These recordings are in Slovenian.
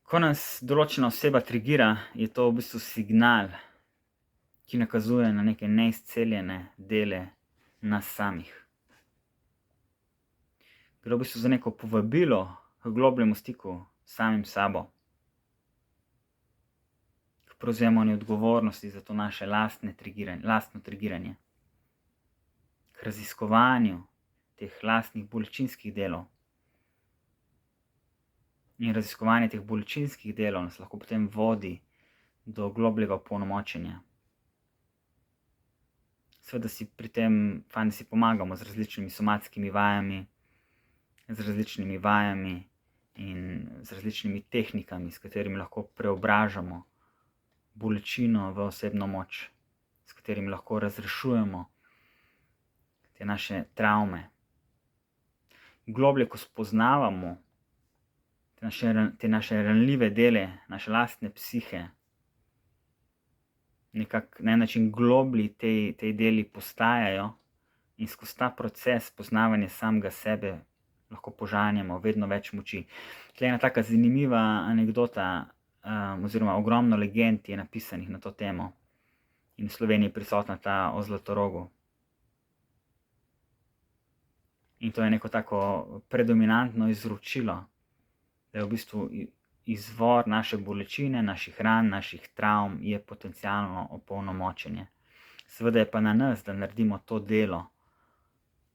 Ko nas določena oseba trigira, je to v bistvu signal, ki nakazuje na neke neizceljene dele nas samih. Gre v bistvu za neko povabilo k globljemu stiku s samim sabo, k prevzemanju odgovornosti za to naše lastno trigiranje, k raziskovanju teh lastnih bolečinskih delov. In raziskovanje teh bolečinskih delov nas lahko potem vodi do globljega opolnomočenja. Seveda si pri tem fajn, da si pomagamo z različnimi somatskimi vajami, in z različnimi tehnikami, s katerimi lahko preobražamo bolečino v osebno moč, s katerimi lahko razrešujemo te naše travme. Globlje, ko spoznavamo te naše ranljive dele, naše lastne psihe, nekako na en način globlji ti deli postajajo in skozi ta proces poznavanja samega sebe lahko požanjemo vedno več moči. Tule je ena taka zanimiva anekdota, oziroma ogromno legend je napisanih na to temo in v Sloveniji je prisotna ta o Zlatorogu. In to je neko tako predominantno izročilo, da je v bistvu izvor naše bolečine, naših ran, naših travm je potencialno opolnomočenje. Seveda je pa na nas, da naredimo to delo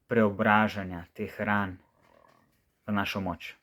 preobražanja teh ran v našo moč.